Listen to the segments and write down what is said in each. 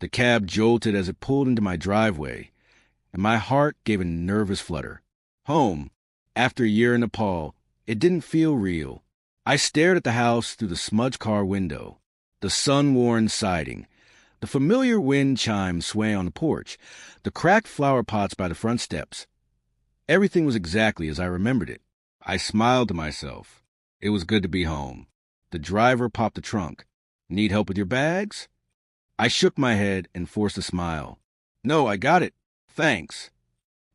The cab jolted as it pulled into my driveway, and my heart gave a nervous flutter. Home, after a year in Nepal, it didn't feel real. I stared at the house through the smudged car window, the sun-worn siding, the familiar wind chimes swaying on the porch, the cracked flower pots by the front steps. Everything was exactly as I remembered it. I smiled to myself. It was good to be home. The driver popped the trunk. Need help with your bags? I shook my head and forced a smile. No, I got it. Thanks.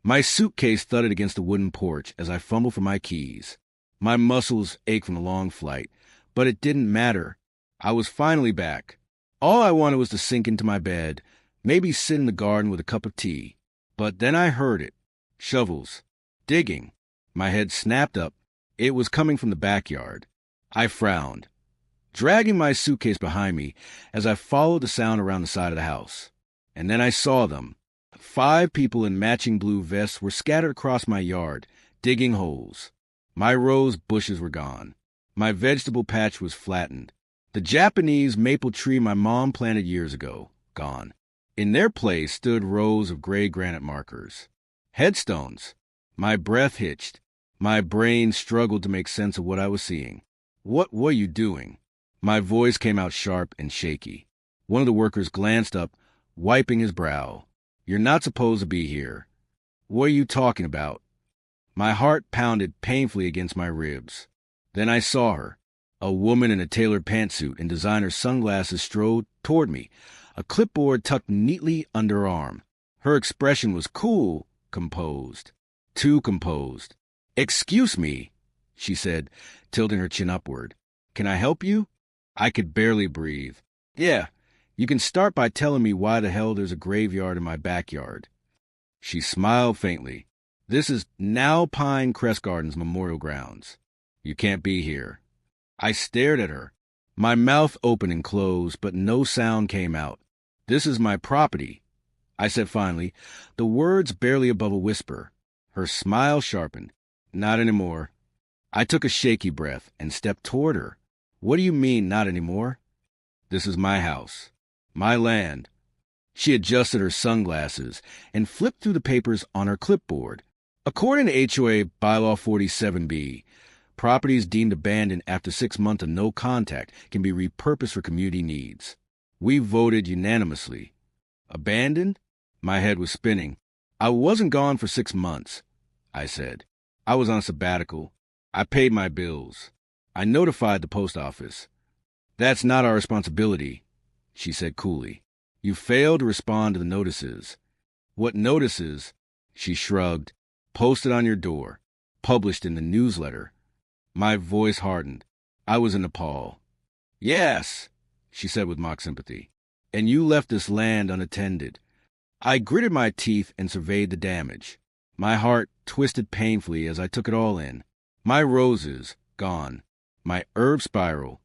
My suitcase thudded against the wooden porch as I fumbled for my keys. My muscles ached from the long flight, but it didn't matter. I was finally back. All I wanted was to sink into my bed, maybe sit in the garden with a cup of tea. But then I heard it. Shovels. Digging. My head snapped up. It was coming from the backyard. I frowned, dragging my suitcase behind me as I followed the sound around the side of the house. And then I saw them. 5 people in matching blue vests were scattered across my yard, digging holes. My rose bushes were gone. My vegetable patch was flattened. The Japanese maple tree my mom planted years ago, gone. In their place stood rows of gray granite markers. Headstones. My breath hitched. My brain struggled to make sense of what I was seeing. What were you doing? My voice came out sharp and shaky. One of the workers glanced up, wiping his brow. You're not supposed to be here. What are you talking about? My heart pounded painfully against my ribs. Then I saw her. A woman in a tailored pantsuit and designer sunglasses strode toward me, a clipboard tucked neatly under her arm. Her expression was cool, composed. Too composed. Excuse me, she said, tilting her chin upward. Can I help you? I could barely breathe. Yeah, you can start by telling me why the hell there's a graveyard in my backyard. She smiled faintly. This is now Pine Crest Gardens Memorial Grounds. You can't be here. I stared at her. My mouth opened and closed, but no sound came out. This is my property, I said finally, the words barely above a whisper. Her smile sharpened. Not anymore. I took a shaky breath and stepped toward her. What do you mean, not anymore? This is my house. My land. She adjusted her sunglasses and flipped through the papers on her clipboard. According to HOA Bylaw 47B, properties deemed abandoned after 6 months of no contact can be repurposed for community needs. We voted unanimously. Abandoned? My head was spinning. I wasn't gone for 6 months, I said. I was on sabbatical. I paid my bills. I notified the post office. That's not our responsibility, she said coolly. You failed to respond to the notices. What notices? She shrugged. Posted on your door. Published in the newsletter. My voice hardened. I was in Nepal. Yes, she said with mock sympathy. And you left this land unattended. I gritted my teeth and surveyed the damage. My heart twisted painfully as I took it all in. My roses, gone. My herb spiral,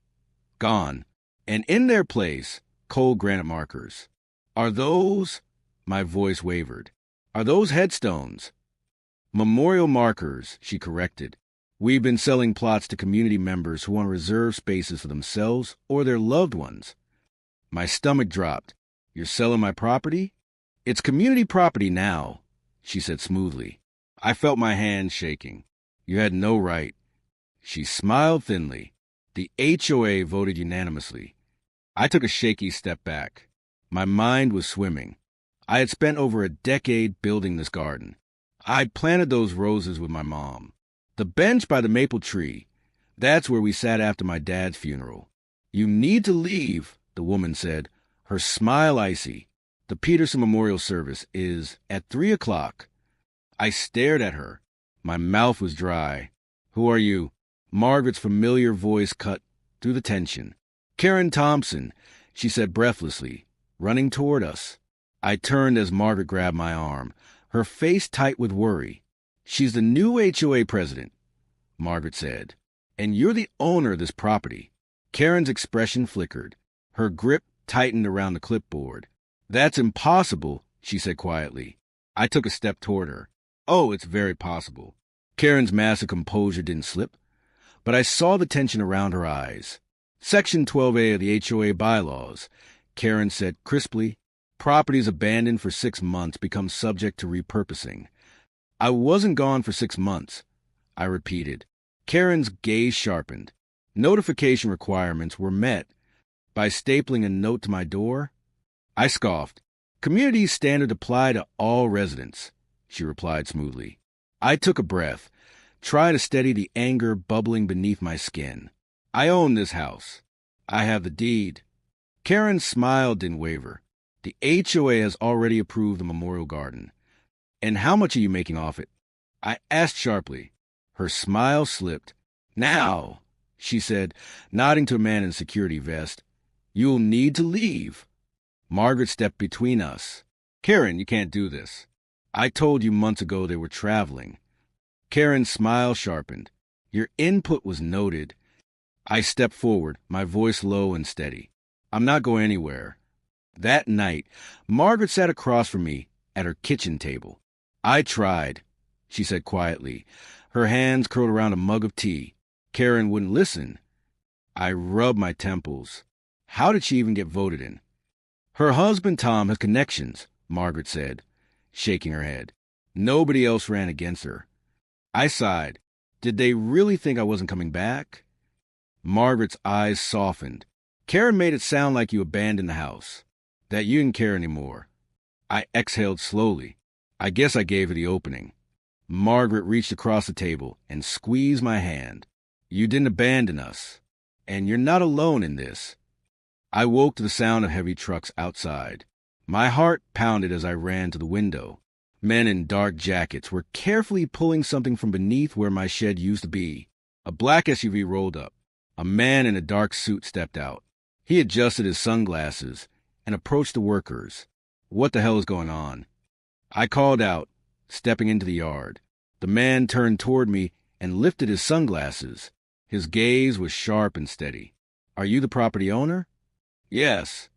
gone. And in their place, cold granite markers. Are those? My voice wavered. Are those headstones? Memorial markers, she corrected. We've been selling plots to community members who want to reserve spaces for themselves or their loved ones. My stomach dropped. You're selling my property? It's community property now, she said smoothly. I felt my hands shaking. You had no right. She smiled thinly. The HOA voted unanimously. I took a shaky step back. My mind was swimming. I had spent over a decade building this garden. I'd planted those roses with my mom. The bench by the maple tree, that's where we sat after my dad's funeral. You need to leave, the woman said, her smile icy. The Peterson Memorial Service is at 3 o'clock. I stared at her. My mouth was dry. Who are you? Margaret's familiar voice cut through the tension. Karen Thompson, she said breathlessly, running toward us. I turned as Margaret grabbed my arm, her face tight with worry. She's the new HOA president, Margaret said, and you're the owner of this property. Karen's expression flickered. Her grip tightened around the clipboard. That's impossible, she said quietly. I took a step toward her. Oh, it's very possible. Karen's massive composure didn't slip, but I saw the tension around her eyes. Section 12A of the HOA bylaws, Karen said crisply, Properties abandoned for 6 months become subject to repurposing. I wasn't gone for 6 months, I repeated. Karen's gaze sharpened. Notification requirements were met by stapling a note to my door. I scoffed. Community standards apply to all residents, she replied smoothly. I took a breath, trying to steady the anger bubbling beneath my skin. I own this house. I have the deed. Karen's smile didn't waver. The HOA has already approved the memorial garden. And how much are you making off it? I asked sharply. Her smile slipped. Now, she said, nodding to a man in a security vest, you'll need to leave. Margaret stepped between us. Karen, you can't do this. I told you months ago they were traveling. Karen's smile sharpened. Your input was noted. I stepped forward, my voice low and steady. I'm not going anywhere. That night, Margaret sat across from me at her kitchen table. I tried, she said quietly, her hands curled around a mug of tea. Karen wouldn't listen. I rubbed my temples. How did she even get voted in? Her husband, Tom, has connections, Margaret said, shaking her head. Nobody else ran against her. I sighed. Did they really think I wasn't coming back? Margaret's eyes softened. Karen made it sound like you abandoned the house, that you didn't care anymore. I exhaled slowly. I guess I gave her the opening. Margaret reached across the table and squeezed my hand. You didn't abandon us, and you're not alone in this. I woke to the sound of heavy trucks outside. My heart pounded as I ran to the window. Men in dark jackets were carefully pulling something from beneath where my shed used to be. A black SUV rolled up. A man in a dark suit stepped out. He adjusted his sunglasses and approached the workers. What the hell is going on? I called out, stepping into the yard. The man turned toward me and lifted his sunglasses. His gaze was sharp and steady. Are you the property owner? Yes.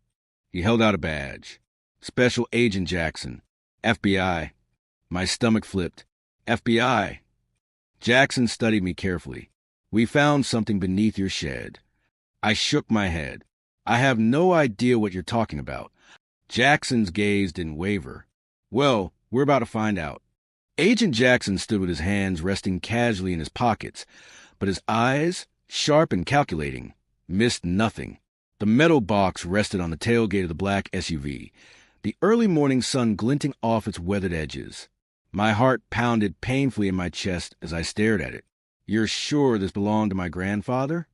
He held out a badge. Special Agent Jackson, FBI. My stomach flipped. FBI. Jackson studied me carefully. We found something beneath your shed. I shook my head. I have no idea what you're talking about. Jackson's gaze didn't waver. Well, we're about to find out. Agent Jackson stood with his hands resting casually in his pockets, but his eyes, sharp and calculating, missed nothing. The metal box rested on the tailgate of the black SUV, the early morning sun glinting off its weathered edges. My heart pounded painfully in my chest as I stared at it. You're sure this belonged to my grandfather?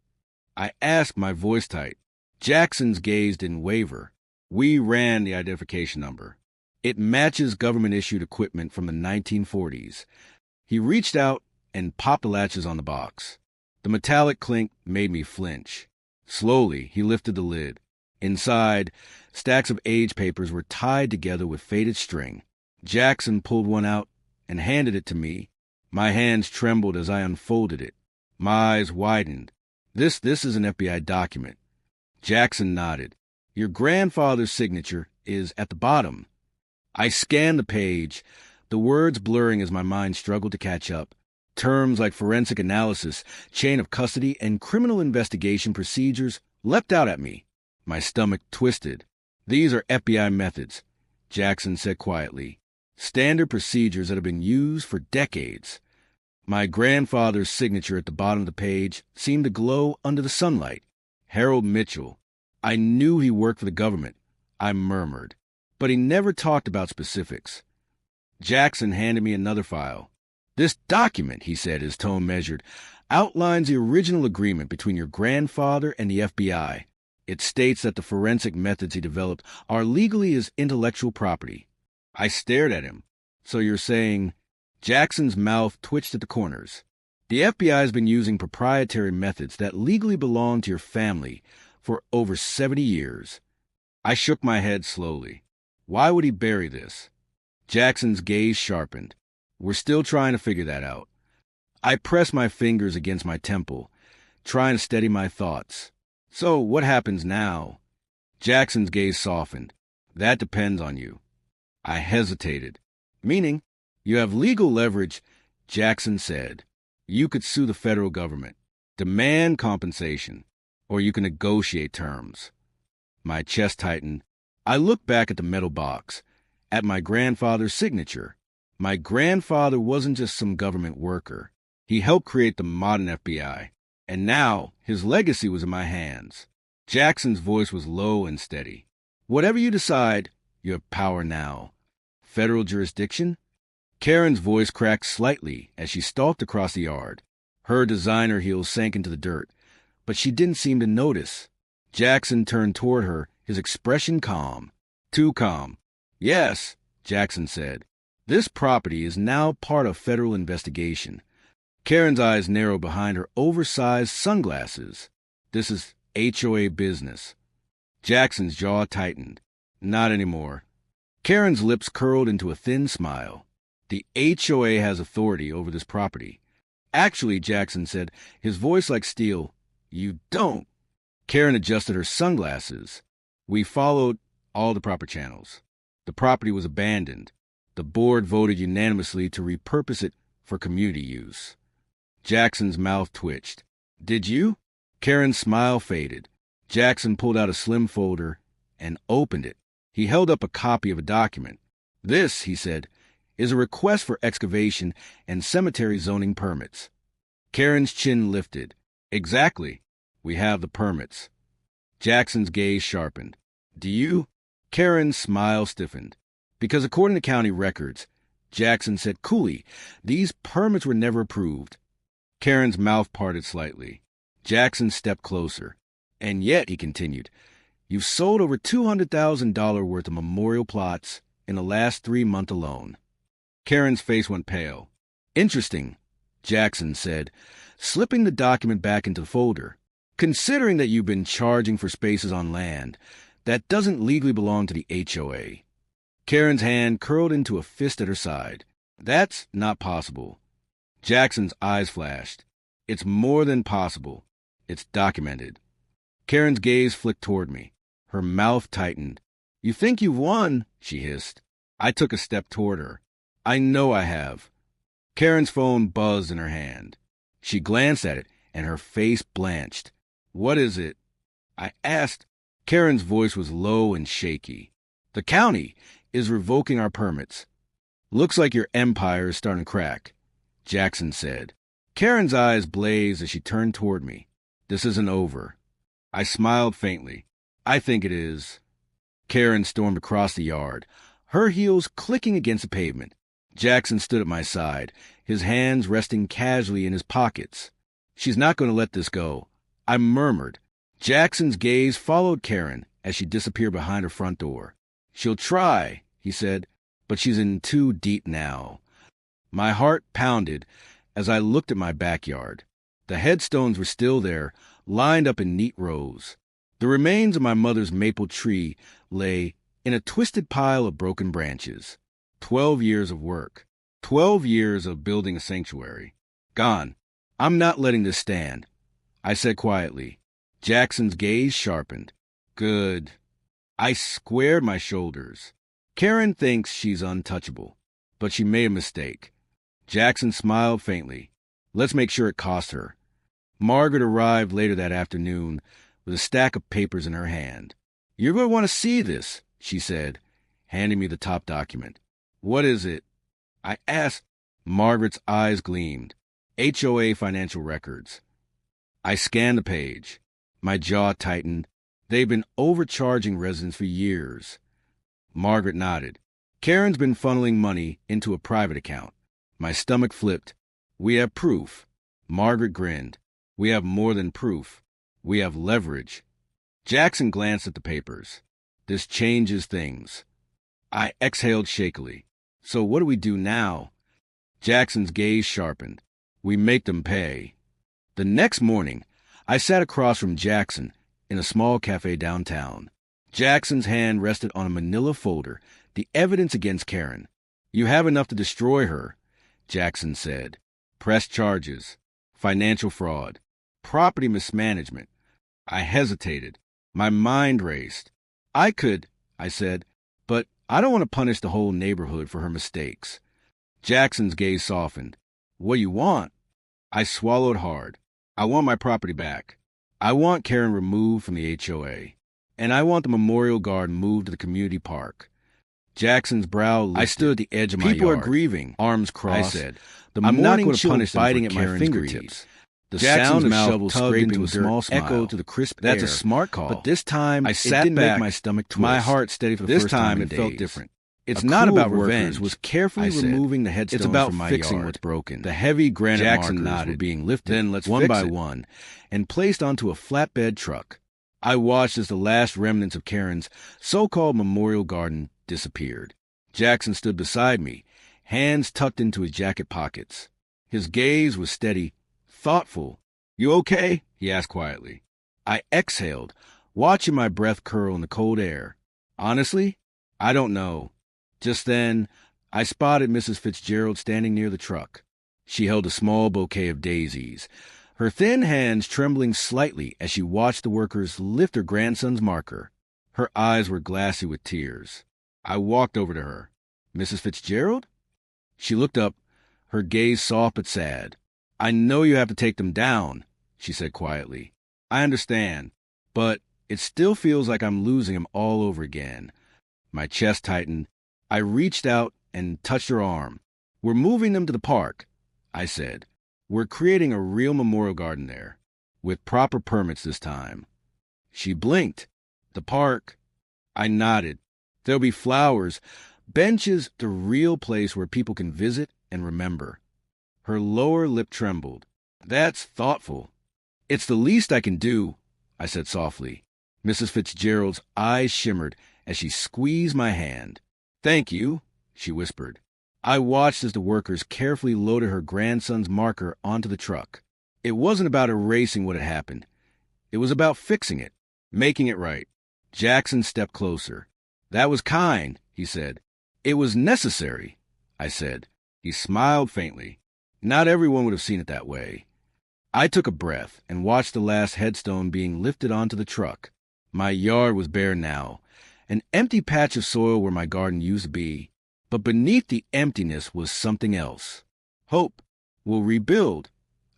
I asked, my voice tight. Jackson's gaze didn't waver. We ran the identification number. It matches government-issued equipment from the 1940s. He reached out and popped the latches on the box. The metallic clink made me flinch. Slowly, he lifted the lid. Inside, stacks of age papers were tied together with faded string. Jackson pulled one out and handed it to me. My hands trembled as I unfolded it. My eyes widened. This is an FBI document. Jackson nodded. Your grandfather's signature is at the bottom. I scanned the page, the words blurring as my mind struggled to catch up. Terms like forensic analysis, chain of custody, and criminal investigation procedures leapt out at me. My stomach twisted. These are FBI methods, Jackson said quietly. Standard procedures that have been used for decades. My grandfather's signature at the bottom of the page seemed to glow under the sunlight. Harold Mitchell. I knew he worked for the government, I murmured, but he never talked about specifics. Jackson handed me another file. This document, he said, his tone measured, outlines the original agreement between your grandfather and the FBI. It states that the forensic methods he developed are legally his intellectual property. I stared at him. So you're saying... Jackson's mouth twitched at the corners. The FBI has been using proprietary methods that legally belong to your family for over 70 years. I shook my head slowly. Why would he bury this? Jackson's gaze sharpened. We're still trying to figure that out. I pressed my fingers against my temple, trying to steady my thoughts. So what happens now? Jackson's gaze softened. That depends on you. I hesitated. Meaning? You have legal leverage, Jackson said. You could sue the federal government, demand compensation, or you can negotiate terms. My chest tightened. I looked back at the metal box, at my grandfather's signature. My grandfather wasn't just some government worker. He helped create the modern FBI. And now, his legacy was in my hands. Jackson's voice was low and steady. Whatever you decide, you have power now. Federal jurisdiction? Karen's voice cracked slightly as she stalked across the yard. Her designer heels sank into the dirt, but she didn't seem to notice. Jackson turned toward her, his expression calm. Too calm. Yes, Jackson said. This property is now part of federal investigation. Karen's eyes narrowed behind her oversized sunglasses. This is HOA business. Jackson's jaw tightened. Not anymore. Karen's lips curled into a thin smile. The HOA has authority over this property. Actually, Jackson said, his voice like steel, you don't. Karen adjusted her sunglasses. We followed all the proper channels. The property was abandoned. The board voted unanimously to repurpose it for community use. Jackson's mouth twitched. Did you? Karen's smile faded. Jackson pulled out a slim folder and opened it. He held up a copy of a document. This, he said, is a request for excavation and cemetery zoning permits. Karen's chin lifted. Exactly. We have the permits. Jackson's gaze sharpened. Do you? Karen's smile stiffened. Because according to county records, Jackson said coolly, these permits were never approved. Karen's mouth parted slightly. Jackson stepped closer. And yet, he continued, you've sold over $200,000 worth of memorial plots in the last 3 months alone. Karen's face went pale. Interesting, Jackson said, slipping the document back into the folder. Considering that you've been charging for spaces on land that doesn't legally belong to the HOA. Karen's hand curled into a fist at her side. That's not possible. Jackson's eyes flashed. It's more than possible. It's documented. Karen's gaze flicked toward me. Her mouth tightened. You think you've won, she hissed. I took a step toward her. I know I have. Karen's phone buzzed in her hand. She glanced at it, and her face blanched. What is it? I asked. Karen's voice was low and shaky. The county is revoking our permits. Looks like your empire is starting to crack, Jackson said. Karen's eyes blazed as she turned toward me. This isn't over. I smiled faintly. I think it is. Karen stormed across the yard, her heels clicking against the pavement. Jackson stood at my side, his hands resting casually in his pockets. She's not going to let this go. I murmured. Jackson's gaze followed Karen as she disappeared behind her front door. She'll try, he said, but she's in too deep now. My heart pounded as I looked at my backyard. The headstones were still there, lined up in neat rows. The remains of my mother's maple tree lay in a twisted pile of broken branches. 12 years of work. 12 years of building a sanctuary. Gone. I'm not letting this stand, I said quietly. Jackson's gaze sharpened. Good. I squared my shoulders. Karen thinks she's untouchable, but she made a mistake. Jackson smiled faintly. Let's make sure it cost her. Margaret arrived later that afternoon with a stack of papers in her hand. You're going to want to see this, she said, handing me the top document. What is it? I asked. Margaret's eyes gleamed. HOA financial records. I scanned the page. My jaw tightened. They've been overcharging residents for years. Margaret nodded. Karen's been funneling money into a private account. My stomach flipped. We have proof. Margaret grinned. We have more than proof. We have leverage. Jackson glanced at the papers. This changes things. I exhaled shakily. So what do we do now? Jackson's gaze sharpened. We make them pay. The next morning, I sat across from Jackson in a small cafe downtown. Jackson's hand rested on a manila folder, the evidence against Karen. You have enough to destroy her, Jackson said. Press charges, financial fraud, property mismanagement. I hesitated. My mind raced. I could, I said, but I don't want to punish the whole neighborhood for her mistakes. Jackson's gaze softened. What do you want? I swallowed hard. I want my property back. I want Karen removed from the HOA. and I want the memorial garden moved to the community park. Jackson's brow lifted. I stood at the edge of my yard. People are grieving, arms crossed. I said, I'm not going to punish them biting at my fingertips. The sound of shovels scraping a small smile echoed to the crisp air. That's a smart call. But this time, I sat back, make my stomach twist. My heart steady for the first time in days. This time, it felt different. It's not about revenge. Was carefully removing the headstones from my yard. It's about fixing what's broken. The heavy granite markers were being lifted, then one by one, and placed onto a flatbed truck. I watched as the last remnants of Karen's so-called memorial garden disappeared. Jackson stood beside me, hands tucked into his jacket pockets. His gaze was steady, thoughtful. You okay? He asked quietly. I exhaled, watching my breath curl in the cold air. Honestly, I don't know. Just then, I spotted Mrs. Fitzgerald standing near the truck. She held a small bouquet of daisies, her thin hands trembling slightly as she watched the workers lift her grandson's marker. Her eyes were glassy with tears. I walked over to her. Mrs. Fitzgerald? She looked up, her gaze soft but sad. I know you have to take them down, she said quietly. I understand, but it still feels like I'm losing him all over again. My chest tightened. I reached out and touched her arm. We're moving them to the park, I said. We're creating a real memorial garden there, with proper permits this time. She blinked. The park? I nodded. There'll be flowers, benches, the real place where people can visit and remember. Her lower lip trembled. That's thoughtful. It's the least I can do, I said softly. Mrs. Fitzgerald's eyes shimmered as she squeezed my hand. Thank you, she whispered. I watched as the workers carefully loaded her grandson's marker onto the truck. It wasn't about erasing what had happened. It was about fixing it, making it right. Jackson stepped closer. That was kind, he said. It was necessary, I said. He smiled faintly. Not everyone would have seen it that way. I took a breath and watched the last headstone being lifted onto the truck. My yard was bare now, an empty patch of soil where my garden used to be. But beneath the emptiness was something else. Hope. We'll rebuild,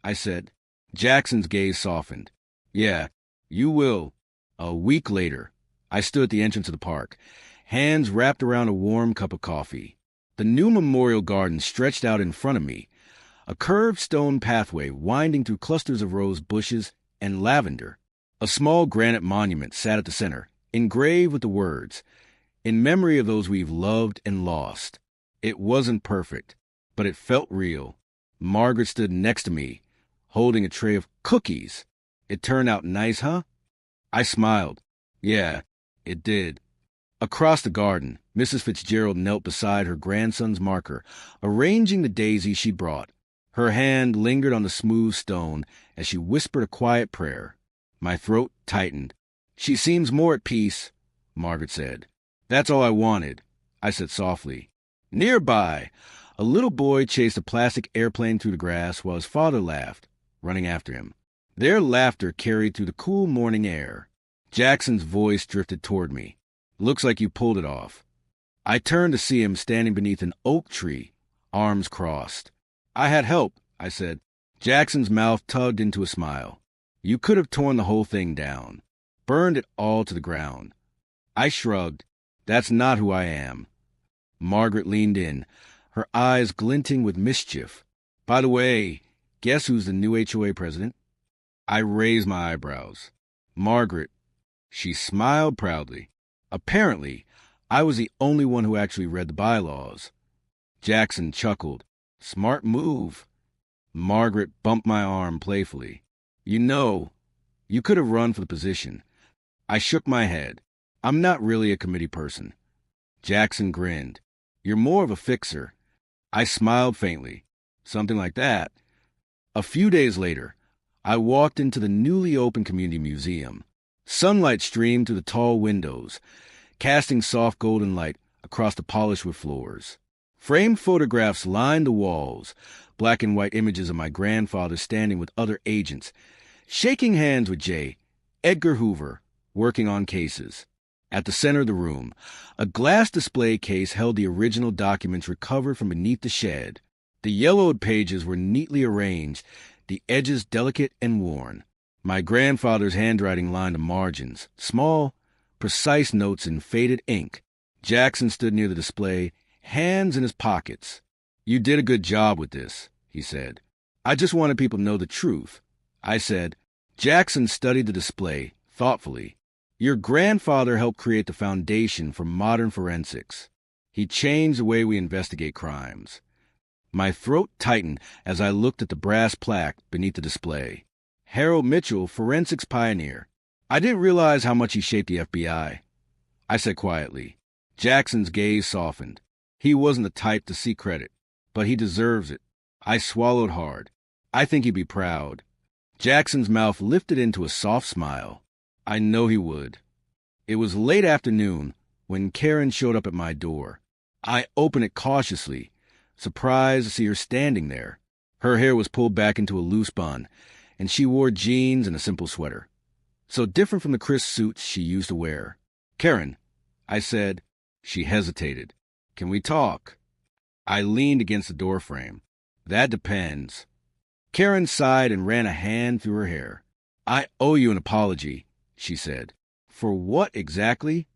I said. Jackson's gaze softened. Yeah, you will. A week later, I stood at the entrance of the park, hands wrapped around a warm cup of coffee. The new memorial garden stretched out in front of me, a curved stone pathway winding through clusters of rose bushes and lavender. A small granite monument sat at the center, engraved with the words, "In memory of those we've loved and lost." It wasn't perfect, but it felt real. Margaret stood next to me, holding a tray of cookies. It turned out nice, huh? I smiled. Yeah, it did. Across the garden, Mrs. Fitzgerald knelt beside her grandson's marker, arranging the daisies she brought. Her hand lingered on the smooth stone as she whispered a quiet prayer. My throat tightened. She seems more at peace, Margaret said. That's all I wanted, I said softly. Nearby, a little boy chased a plastic airplane through the grass while his father laughed, running after him. Their laughter carried through the cool morning air. Jackson's voice drifted toward me. Looks like you pulled it off. I turned to see him standing beneath an oak tree, arms crossed. I had help, I said. Jackson's mouth tugged into a smile. You could have torn the whole thing down, burned it all to the ground. I shrugged. That's not who I am. Margaret leaned in, her eyes glinting with mischief. By the way, guess who's the new HOA president? I raised my eyebrows. Margaret. She smiled proudly. Apparently, I was the only one who actually read the bylaws. Jackson chuckled. Smart move. Margaret bumped my arm playfully. You know, you could have run for the position. I shook my head. I'm not really a committee person. Jackson grinned. You're more of a fixer. I smiled faintly. Something like that. A few days later, I walked into the newly opened community museum. Sunlight streamed through the tall windows, casting soft golden light across the polished wood floors. Framed photographs lined the walls, black and white images of my grandfather standing with other agents, shaking hands with J. Edgar Hoover, working on cases. At the center of the room, a glass display case held the original documents recovered from beneath the shed. The yellowed pages were neatly arranged, the edges delicate and worn. My grandfather's handwriting lined the margins, small precise notes in faded ink. Jackson stood near the display, hands in his pockets. "You did a good job with this," he said. "I just wanted people to know the truth." I said. Jackson studied the display thoughtfully. "Your grandfather helped create the foundation for modern forensics. He changed the way we investigate crimes." My throat tightened as I looked at the brass plaque beneath the display. Harold Mitchell, forensics pioneer. I didn't realize how much he shaped the FBI. I said quietly. Jackson's gaze softened. He wasn't the type to seek credit, but he deserves it. I swallowed hard. I think he'd be proud. Jackson's mouth lifted into a soft smile. I know he would. It was late afternoon when Karen showed up at my door. I opened it cautiously, surprised to see her standing there. Her hair was pulled back into a loose bun, and she wore jeans and a simple sweater. So different from the crisp suits she used to wear. "Karen," I said. She hesitated. "Can we talk?" I leaned against the doorframe. "That depends." Karen sighed and ran a hand through her hair. "I owe you an apology," she said. "For what exactly?"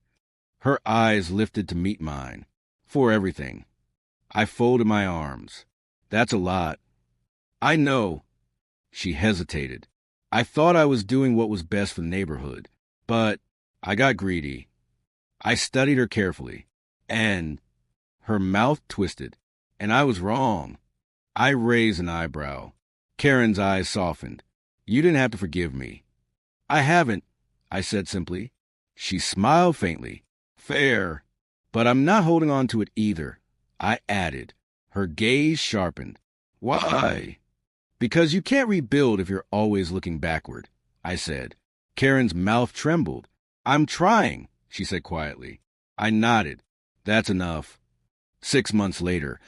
Her eyes lifted to meet mine. "For everything." I folded my arms. "That's a lot." "I know." She hesitated. "I thought I was doing what was best for the neighborhood, but I got greedy." I studied her carefully, and her mouth twisted, and I was wrong. I raised an eyebrow. Karen's eyes softened. "You didn't have to forgive me." "I haven't," I said simply. She smiled faintly. "Fair. But I'm not holding on to it either," I added. Her gaze sharpened. "Why?" "Because you can't rebuild if you're always looking backward," I said. Karen's mouth trembled. "I'm trying," she said quietly. I nodded. "That's enough." 6 months later,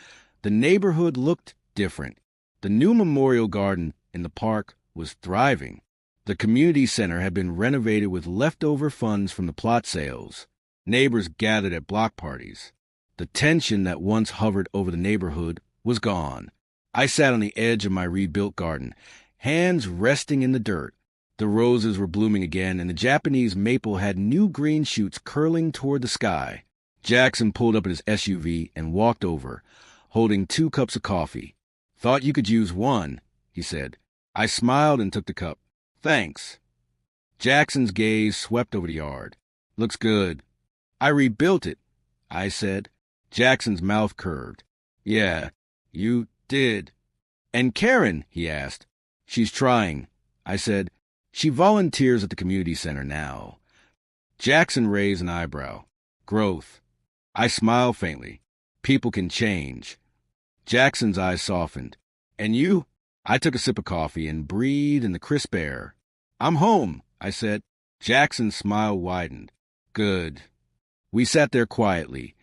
the neighborhood looked different. The new memorial garden in the park was thriving. The community center had been renovated with leftover funds from the plot sales. Neighbors gathered at block parties. The tension that once hovered over the neighborhood was gone. I sat on the edge of my rebuilt garden, hands resting in the dirt. The roses were blooming again, and the Japanese maple had new green shoots curling toward the sky. Jackson pulled up in his SUV and walked over, holding 2 cups of coffee. "Thought you could use one," he said. I smiled and took the cup. "Thanks." Jackson's gaze swept over the yard. "Looks good." "I rebuilt it," I said. Jackson's mouth curved. "Yeah, you did." "And Karen?" he asked. "She's trying," I said. "She volunteers at the community center now." Jackson raised an eyebrow. "Growth." I smiled faintly. "People can change." Jackson's eyes softened. "And you?" I took a sip of coffee and breathed in the crisp air. "I'm home," I said. Jackson's smile widened. "Good." We sat there quietly,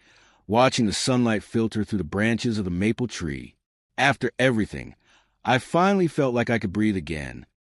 watching the sunlight filter through the branches of the maple tree. After everything, I finally felt like I could breathe again.